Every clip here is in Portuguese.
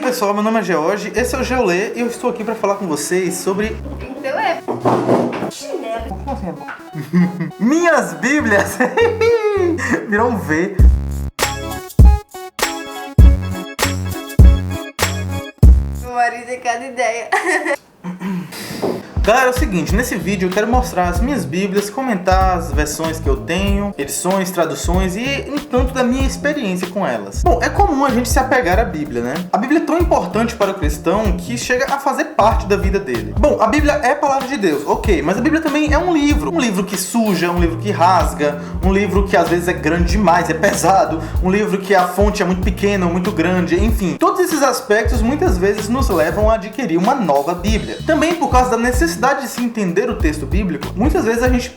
pessoal, meu nome é George, esse é o Geolê e eu estou aqui para falar com vocês sobre... Chinelo. Minhas Bíblias! Virou um V. Meu marido é cada ideia. Galera, é o seguinte, nesse vídeo eu quero mostrar as minhas bíblias, comentar as versões que eu tenho, edições, traduções e um tanto da minha experiência com elas. Bom, é comum a gente se apegar à Bíblia, né? A Bíblia é tão importante para o cristão que chega a fazer parte da vida dele. Bom, a Bíblia é a palavra de Deus, ok, mas a Bíblia também é um livro que suja, um livro que rasga, um livro que às vezes é grande demais, é pesado, um livro que a fonte é muito pequena ou muito grande, enfim. Todos esses aspectos muitas vezes nos levam a adquirir uma nova Bíblia. Também por causa da necessidade de se entender o texto bíblico, muitas vezes a gente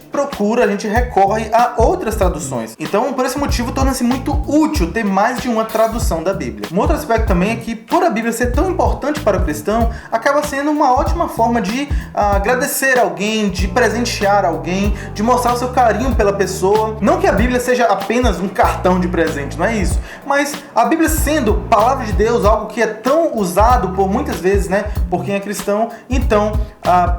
recorre a outras traduções. Então, por esse motivo, torna-se muito útil ter mais de uma tradução da Bíblia. Um outro aspecto também é que, por a Bíblia ser tão importante para o cristão, acaba sendo uma ótima forma de agradecer alguém, de presentear alguém, de mostrar o seu carinho pela pessoa. Não que a Bíblia seja apenas um cartão de presente, não é isso. Mas a Bíblia sendo palavra de Deus, algo que é tão usado por muitas vezes, né, por quem é cristão, então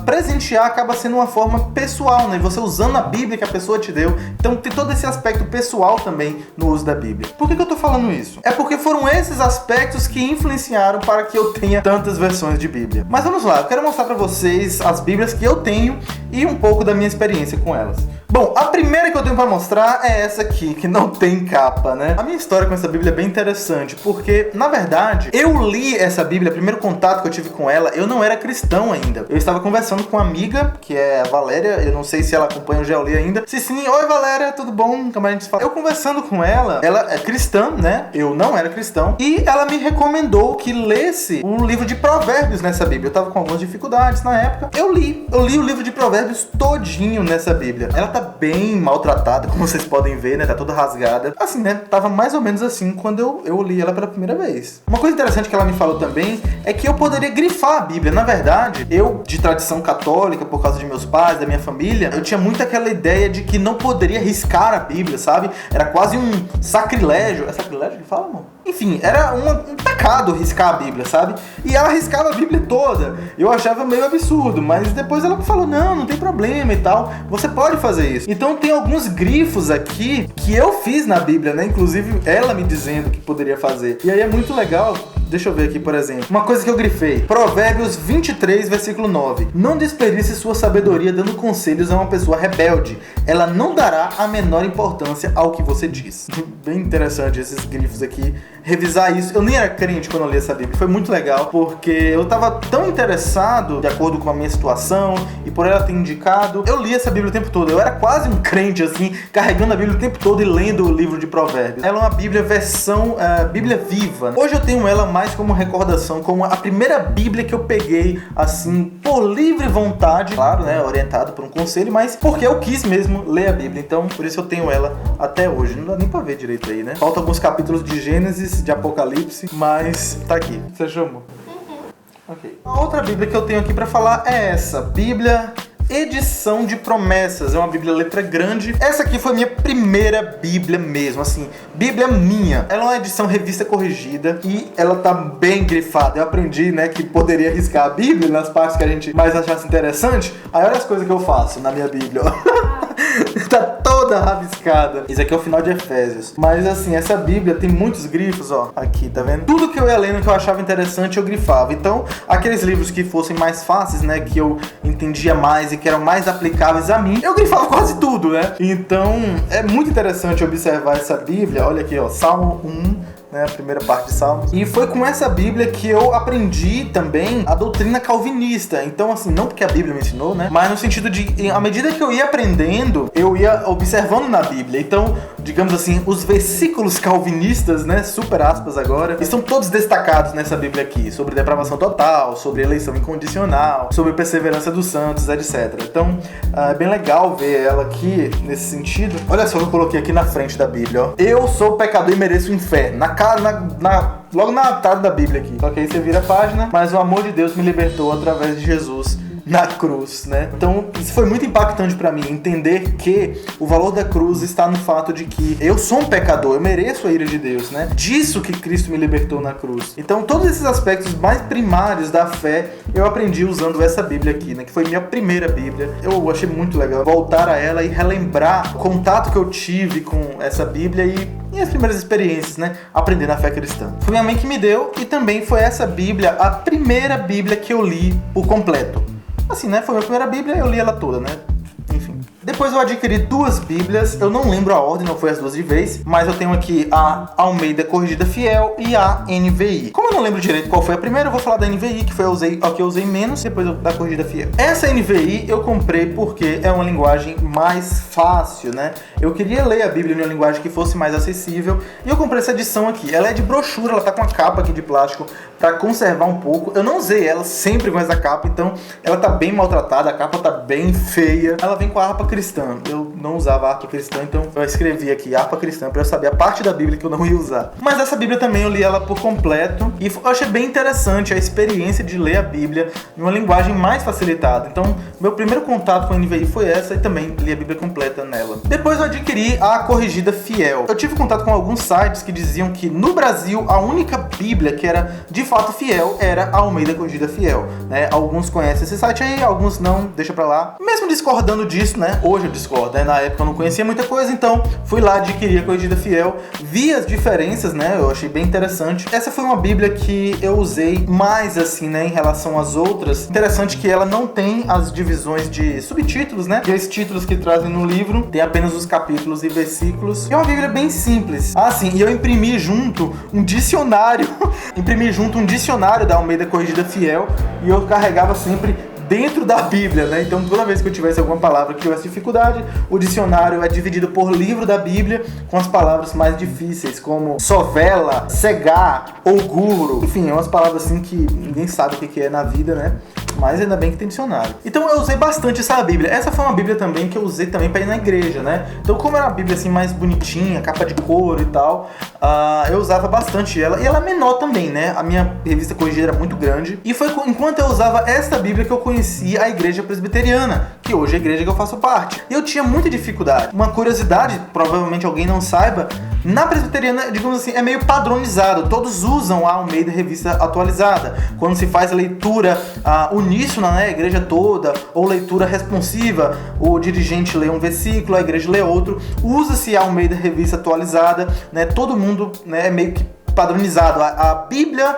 presentear acaba sendo uma forma pessoal, né? Você usando a Bíblia que a pessoa te deu. Então tem todo esse aspecto pessoal também no uso da Bíblia. Por que eu tô falando isso? É porque foram esses aspectos que influenciaram para que eu tenha tantas versões de Bíblia. Mas vamos lá, eu quero mostrar para vocês as Bíblias que eu tenho e um pouco da minha experiência com elas. Bom, a primeira que eu tenho para mostrar é essa aqui, que não tem capa, né? A minha história com essa Bíblia é bem interessante, porque, na verdade, eu li essa Bíblia, o primeiro contato que eu tive com ela, eu não era cristão ainda. Eu estava conversando com uma amiga, que é a Valéria, eu não sei se ela acompanha o Geolê ainda. Se sim, oi Valéria, tudo bom? Como a gente fala? Eu conversando com ela, ela é cristã, né? Eu não era cristão, e ela me recomendou que lesse um livro de provérbios nessa Bíblia. Eu tava com algumas dificuldades na época. Eu li o livro de provérbios todinho nessa Bíblia. Ela tá bem maltratada, como vocês podem ver, né? Tá toda rasgada. Assim, né? Tava mais ou menos assim quando eu li ela pela primeira vez. Uma coisa interessante que ela me falou também é que eu poderia grifar a Bíblia. Na verdade, eu, de tradição católica, por causa de meus pais, da minha família, eu tinha muito aquela ideia de que não poderia riscar a Bíblia, sabe? Era quase um sacrilégio. É sacrilégio que fala, amor? Enfim, era um pecado riscar a Bíblia, sabe? E ela riscava a Bíblia toda. Eu achava meio absurdo, mas depois ela falou, não tem problema e tal. Você pode fazer isso. Então tem alguns grifos aqui que eu fiz na Bíblia, né? Inclusive ela me dizendo que poderia fazer. E aí é muito legal. Deixa eu ver aqui, por exemplo. Uma coisa que eu grifei. Provérbios 23, versículo 9. Não desperdice sua sabedoria dando conselhos a uma pessoa rebelde. Ela não dará a menor importância ao que você diz. Bem interessante esses grifos aqui. Revisar isso. Eu nem era crente quando eu li essa Bíblia. Foi muito legal, porque eu tava tão interessado, de acordo com a minha situação, e por ela ter indicado, eu li essa Bíblia o tempo todo. Eu era quase um crente, assim, carregando a Bíblia o tempo todo e lendo o livro de Provérbios. Ela é uma Bíblia versão Bíblia viva. Hoje eu tenho ela mais como recordação, como a primeira Bíblia que eu peguei, assim, por livre vontade, claro, né, orientado por um conselho, mas porque eu quis mesmo ler a Bíblia. Então, por isso eu tenho ela até hoje. Não dá nem pra ver direito aí, né? Faltam alguns capítulos de Gênesis, de Apocalipse, mas tá aqui. Você chamou? Ok. A outra Bíblia que eu tenho aqui pra falar é essa, Bíblia Edição de Promessas. É uma Bíblia letra grande. Essa aqui foi minha primeira Bíblia mesmo, assim, Bíblia minha. Ela é uma edição revista corrigida e ela tá bem grifada. Eu aprendi, né, que poderia riscar a Bíblia nas partes que a gente mais achasse interessante. Aí olha as coisas que eu faço na minha Bíblia, ó. Tá toda rabiscada. Isso aqui é o final de Efésios. Mas assim, essa Bíblia tem muitos grifos, ó. Aqui, tá vendo? Tudo que eu ia lendo que eu achava interessante, eu grifava. Então, aqueles livros que fossem mais fáceis, né, que eu entendia mais e que eram mais aplicáveis a mim, eu grifava quase tudo, né? Então, é muito interessante observar essa Bíblia. Olha aqui, ó, Salmo 1, né, a primeira parte de Salmos. E foi com essa Bíblia que eu aprendi também a doutrina calvinista. Então, assim, não porque a Bíblia me ensinou, né, mas no sentido de, à medida que eu ia aprendendo, eu ia observando na Bíblia. Então, digamos assim, os versículos calvinistas, né, super aspas agora, estão todos destacados nessa Bíblia aqui, sobre depravação total, sobre eleição incondicional, sobre perseverança dos santos, etc. Então, é bem legal ver ela aqui nesse sentido. Olha só o que eu coloquei aqui na frente da Bíblia, ó. Eu sou pecador e mereço o inferno. Logo na entrada da Bíblia aqui. Só que aí você vira a página, mas o amor de Deus me libertou através de Jesus. na cruz, né? Então, isso foi muito impactante pra mim, entender que o valor da cruz está no fato de que eu sou um pecador, eu mereço a ira de Deus, né? Disso que Cristo me libertou na cruz. Então, todos esses aspectos mais primários da fé, eu aprendi usando essa Bíblia aqui, né? Que foi minha primeira Bíblia. Eu achei muito legal voltar a ela e relembrar o contato que eu tive com essa Bíblia e minhas primeiras experiências, né? Aprendendo a fé cristã. Foi minha mãe que me deu e também foi essa Bíblia a primeira Bíblia que eu li por completo. Assim, né? Foi a minha primeira Bíblia, eu li ela toda, né? Enfim. Depois eu adquiri 2 Bíblias, eu não lembro a ordem, não foi as 2 de vez, mas eu tenho aqui a Almeida Corrigida Fiel e a NVI. Como eu não lembro direito qual foi a primeira, eu vou falar da NVI, que foi a que eu usei menos, depois da Corrigida Fiel. Essa NVI eu comprei porque é uma linguagem mais fácil, né? Eu queria ler a Bíblia em uma linguagem que fosse mais acessível, e eu comprei essa edição aqui. Ela é de brochura, ela tá com a capa aqui de plástico para conservar um pouco. Eu não usei ela sempre com essa capa, então ela tá bem maltratada, a capa tá bem feia. Ela vem com a harpa cristã. Eu não usava harpa cristã, então eu escrevi aqui harpa cristã para eu saber a parte da Bíblia que eu não ia usar. Mas essa Bíblia também eu li ela por completo e eu achei bem interessante a experiência de ler a Bíblia em uma linguagem mais facilitada. Então, meu primeiro contato com a NVI foi essa e também li a Bíblia completa nela. Depois eu adquiri a Corrigida Fiel. Eu tive contato com alguns sites que diziam que no Brasil a única Bíblia que era de fato fiel era a Almeida Corrigida Fiel, né? Alguns conhecem esse site aí, alguns não, deixa pra lá. Mesmo discordando disso, né? Hoje eu discordo, né? Na época eu não conhecia muita coisa, então fui lá adquirir a Corrigida Fiel, vi as diferenças, né? Eu achei bem interessante. Essa foi uma Bíblia que eu usei mais assim, né? Em relação às outras. Interessante que ela não tem as divisões de subtítulos, né? E os títulos que trazem no livro, tem apenas os capítulos e versículos. E é uma Bíblia bem simples. Ah, sim, e eu imprimi junto um dicionário. Imprimi junto um dicionário da Almeida Corrigida Fiel e eu carregava sempre dentro da Bíblia, né? Então toda vez que eu tivesse alguma palavra que tivesse dificuldade, o dicionário é dividido por livro da Bíblia com as palavras mais difíceis, como sovela, cegar, oguro, enfim, é umas palavras assim que ninguém sabe o que é na vida, né? Mas ainda bem que tem dicionário. Então eu usei bastante essa Bíblia. Essa foi uma Bíblia também que eu usei também para ir na igreja, né? Então como era uma Bíblia assim mais bonitinha, capa de couro e tal, eu usava bastante ela. E ela é menor também, né? A minha revista corrigida era muito grande. E foi enquanto eu usava esta Bíblia que eu conheci a igreja presbiteriana, que hoje é a igreja que eu faço parte. E eu tinha muita dificuldade. Uma curiosidade, provavelmente alguém não saiba, na presbiteriana, digamos assim, é meio padronizado. Todos usam a Almeida Revista Atualizada. Quando se faz a leitura uníssona, né, a igreja toda, ou leitura responsiva, o dirigente lê um versículo, a igreja lê outro, usa-se a Almeida Revista Atualizada, né, todo mundo, né, é meio que padronizado. A Bíblia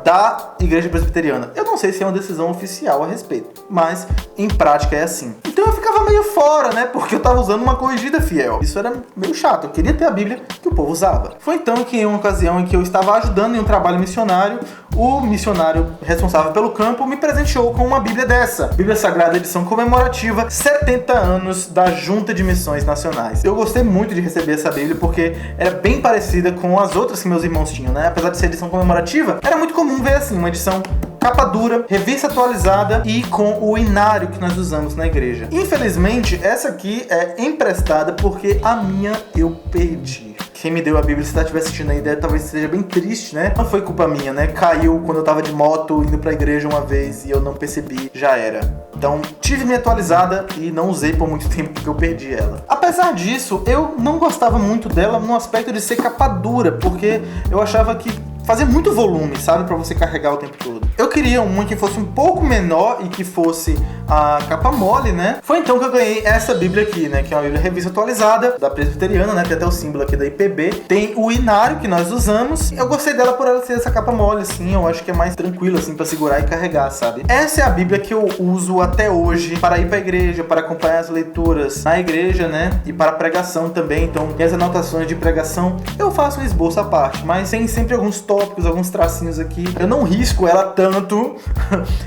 da Igreja Presbiteriana. Eu não sei se é uma decisão oficial a respeito, mas em prática é assim. Então eu ficava meio fora, né? Porque eu tava usando uma Corrigida Fiel. Isso era meio chato. Eu queria ter a Bíblia que o povo usava. Foi então que em uma ocasião em que eu estava ajudando em um trabalho missionário, o missionário responsável pelo campo me presenteou com uma Bíblia dessa. Bíblia Sagrada, edição comemorativa, 70 anos da Junta de Missões Nacionais. Eu gostei muito de receber essa Bíblia porque era bem parecida com as outras que meus irmãos tinham, né? Apesar de ser edição comemorativa, era muito comum ver assim, uma edição capa dura, revista atualizada e com o inário que nós usamos na igreja. Infelizmente, essa aqui é emprestada porque a minha eu perdi. Quem me deu a Bíblia, se você estiver assistindo aí, talvez seja bem triste, né? Não foi culpa minha, né? Caiu quando eu tava de moto indo pra igreja uma vez e eu não percebi, já era. Então, tive minha atualizada e não usei por muito tempo porque eu perdi ela. Apesar disso, eu não gostava muito dela no aspecto de ser capa dura, porque eu achava que fazia muito volume, sabe? Pra você carregar o tempo todo. Eu queria uma que fosse um pouco menor e que fosse a capa mole, né? Foi então que eu ganhei essa Bíblia aqui, né? Que é uma Bíblia revista atualizada, da Presbiteriana, né? Tem até o símbolo aqui da IPB. Tem o inário que nós usamos. Eu gostei dela por ela ser essa capa mole, assim. Eu acho que é mais tranquilo, assim, pra segurar e carregar, sabe? Essa é a Bíblia que eu uso até hoje para ir pra igreja, para acompanhar as leituras na igreja, né? E para pregação também. Então, tem as anotações de pregação. Eu faço um esboço à parte, mas tem sempre alguns tópicos, alguns tracinhos aqui. Eu não risco ela tanto.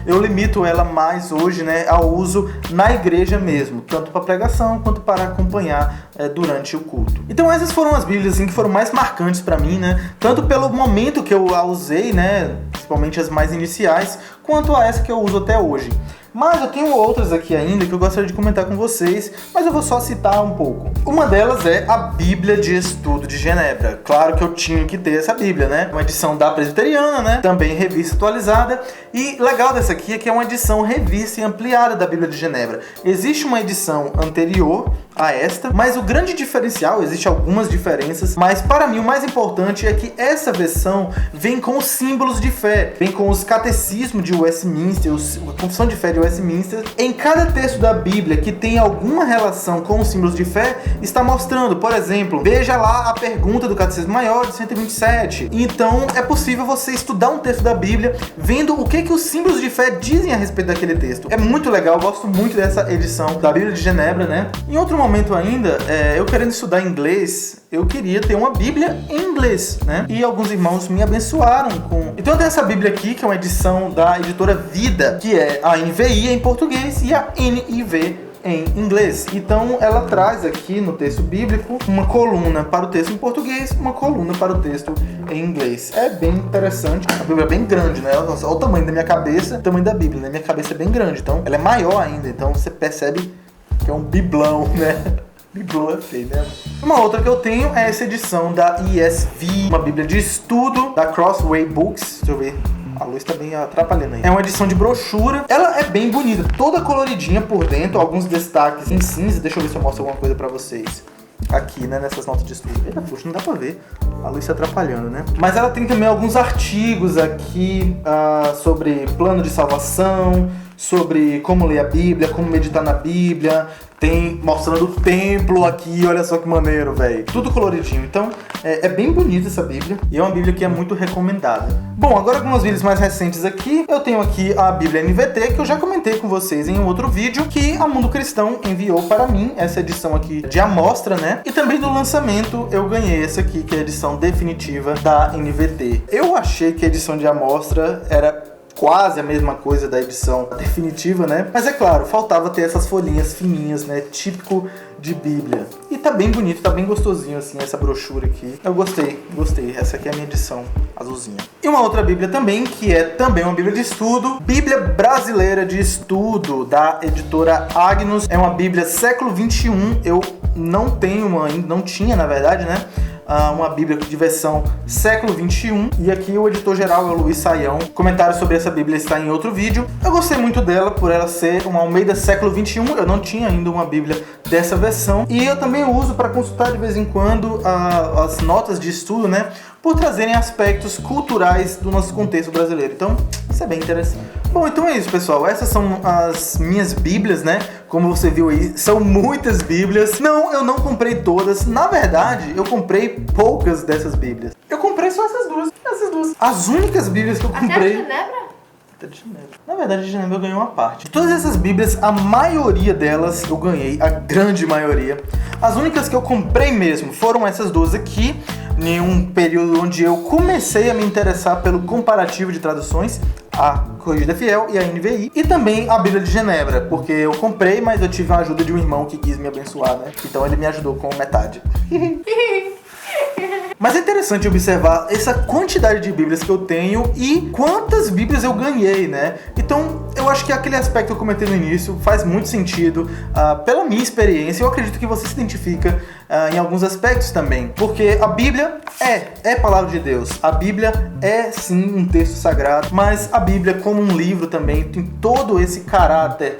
Eu limito ela mais hoje, né? Ao uso na igreja mesmo, tanto para pregação quanto para acompanhar durante o culto. Então essas foram as Bíblias assim, que foram mais marcantes para mim, né? Tanto pelo momento que eu a usei, né? Principalmente as mais iniciais, quanto a essa que eu uso até hoje. Mas eu tenho outras aqui ainda que eu gostaria de comentar com vocês, mas eu vou só citar um pouco. Uma delas é a Bíblia de Estudo de Genebra. Claro que eu tinha que ter essa Bíblia, né? Uma edição da Presbiteriana, né? Também revista atualizada. E legal dessa aqui é que é uma edição revista e ampliada da Bíblia de Genebra. Existe uma edição anterior a esta, mas o grande diferencial, existe algumas diferenças, mas para mim o mais importante é que essa versão vem com os símbolos de fé, vem com os catecismos de Westminster, a Confissão de Fé de Westminster. Em cada texto da Bíblia que tem alguma relação com os símbolos de fé, está mostrando, por exemplo, veja lá a pergunta do Catecismo Maior de 127. Então é possível você estudar um texto da Bíblia vendo o que os símbolos de fé dizem a respeito daquele texto. É muito legal, eu gosto muito dessa edição da Bíblia de Genebra, né? Em outro momento ainda, eu querendo estudar inglês, eu queria ter uma Bíblia em inglês, né? E alguns irmãos me abençoaram com... Então eu tenho essa Bíblia aqui, que é uma edição da editora Vida, que é a NVI em português e a NIV em inglês. Então ela traz aqui no texto bíblico uma coluna para o texto em português, uma coluna para o texto em inglês. É bem interessante. A Bíblia é bem grande, né? Olha o tamanho da minha cabeça, o tamanho da Bíblia, né? Minha cabeça é bem grande, então ela é maior ainda, então você percebe que é um biblão, né? Biblão é feio, né? Uma outra que eu tenho é essa edição da ESV, uma Bíblia de estudo da Crossway Books. Deixa eu ver. A luz tá bem atrapalhando aí. É uma edição de brochura. Ela é bem bonita, toda coloridinha por dentro, alguns destaques em cinza. Deixa eu ver se eu mostro alguma coisa pra vocês. Aqui, né, nessas notas de estudo. Eita, puxa, não dá pra ver. A luz se atrapalhando, né? Mas ela tem também alguns artigos aqui sobre plano de salvação, sobre como ler a Bíblia, como meditar na Bíblia. Tem mostrando o templo aqui, olha só que maneiro, velho. Tudo coloridinho. Então, é bem bonita essa Bíblia. E é uma Bíblia que é muito recomendada. Bom, agora algumas Bíblias mais recentes aqui. Eu tenho aqui a Bíblia NVT, que eu já comentei com vocês em um outro vídeo, que a Mundo Cristão enviou para mim, essa edição aqui de amostra, né? E também do lançamento eu ganhei essa aqui, que é a edição definitiva da NVT. Eu achei que a edição de amostra era quase a mesma coisa da edição definitiva, né? Mas é claro, faltava ter essas folhinhas fininhas, né? Típico de Bíblia. E tá bem bonito, tá bem gostosinho assim essa brochura aqui. Eu gostei. Essa aqui é a minha edição azulzinha. E uma outra Bíblia também, que é também uma Bíblia de estudo, Bíblia Brasileira de Estudo, da editora Agnus. É uma Bíblia século XXI. Eu não tenho uma, não tinha na verdade, né? Uma Bíblia de versão século XXI. E aqui o editor-geral é o Luiz Saião. O comentário sobre essa Bíblia está em outro vídeo. Eu gostei muito dela por ela ser uma Almeida século XXI. Eu não tinha ainda uma Bíblia dessa versão. E eu também uso para consultar de vez em quando as notas de estudo, né? Por trazerem aspectos culturais do nosso contexto brasileiro. Então, isso é bem interessante. Bom, então é isso, pessoal. Essas são as minhas Bíblias, né? Como você viu aí, são muitas Bíblias. Não, eu não comprei todas. Na verdade, eu comprei poucas dessas Bíblias. Eu comprei só essas duas. As únicas Bíblias que eu comprei... Até de Genebra? De Genebra. Na verdade, de Genebra eu ganhei uma parte. De todas essas Bíblias, a maioria delas eu ganhei, a grande maioria. As únicas que eu comprei mesmo foram essas duas aqui, em um período onde eu comecei a me interessar pelo comparativo de traduções, a Corrigida Fiel e a NVI, e também a Bíblia de Genebra, porque eu comprei, mas eu tive a ajuda de um irmão que quis me abençoar, né? Então ele me ajudou com metade. Mas é interessante observar essa quantidade de Bíblias que eu tenho e quantas Bíblias eu ganhei, né? Então, eu acho que aquele aspecto que eu comentei no início faz muito sentido pela minha experiência. Eu acredito que você se identifica em alguns aspectos também, porque a Bíblia é palavra de Deus. A Bíblia é, sim, um texto sagrado, mas a Bíblia, como um livro também, tem todo esse caráter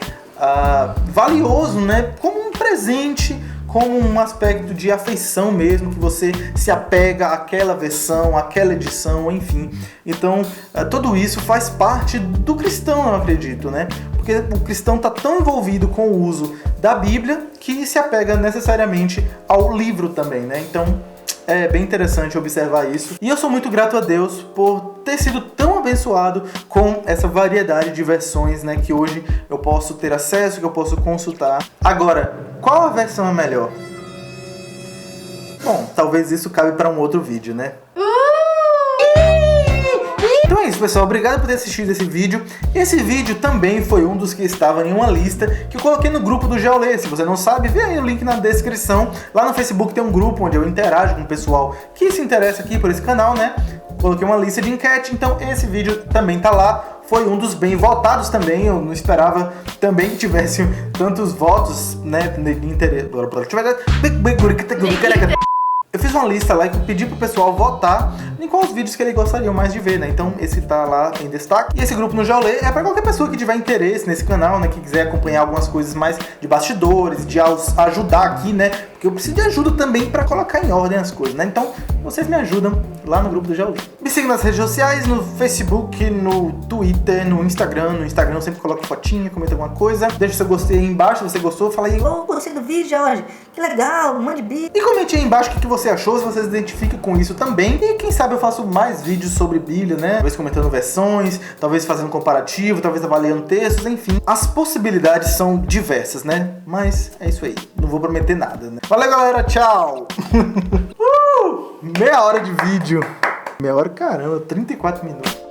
valioso, né? Como um presente, como um aspecto de afeição mesmo, que você se apega àquela versão, àquela edição, enfim. Então, tudo isso faz parte do cristão, eu acredito, né? Porque o cristão está tão envolvido com o uso da Bíblia que se apega necessariamente ao livro também, né? Então, é bem interessante observar isso. E eu sou muito grato a Deus por ter sido tão abençoado com essa variedade de versões, né, que hoje eu posso ter acesso, que eu posso consultar. Agora, qual a versão é melhor? Bom, talvez isso cabe para um outro vídeo, né? Então é isso, pessoal. Obrigado por ter assistido esse vídeo. Esse vídeo também foi um dos que estava em uma lista que eu coloquei no grupo do Geolê. Se você não sabe, vê aí o link na descrição. Lá no Facebook tem um grupo onde eu interajo com o pessoal que se interessa aqui por esse canal, né? Coloquei uma lista de enquete, então esse vídeo também tá lá. foi um dos bem votados também. Eu não esperava também que tivesse tantos votos, né? Eu fiz uma lista lá que eu pedi pro pessoal votar em quais vídeos que eles gostariam mais de ver, né? Então esse tá lá em destaque. E esse grupo no Jaulê é pra qualquer pessoa que tiver interesse nesse canal, né? Que quiser acompanhar algumas coisas mais de bastidores, de ajudar aqui, né? Porque eu preciso de ajuda também pra colocar em ordem as coisas, né? Então vocês me ajudam lá no grupo do Jaulê. Me sigam nas redes sociais, no Facebook, no Twitter, no Instagram. No Instagram eu sempre coloco fotinha, comenta alguma coisa. Deixa seu gostei aí embaixo, se você gostou. Fala aí, gostei do vídeo, Jorge. Que legal, mande vídeo. E comente aí embaixo o que você achou, se você se identifica com isso também. E quem sabe eu faço mais vídeos sobre Bíblia, né? Talvez comentando versões, talvez fazendo comparativo, talvez avaliando textos, enfim. As possibilidades são diversas, né? Mas é isso aí. Não vou prometer nada, né? Valeu, galera. Tchau. Meia hora de vídeo. Meia hora, caramba. 34 minutos.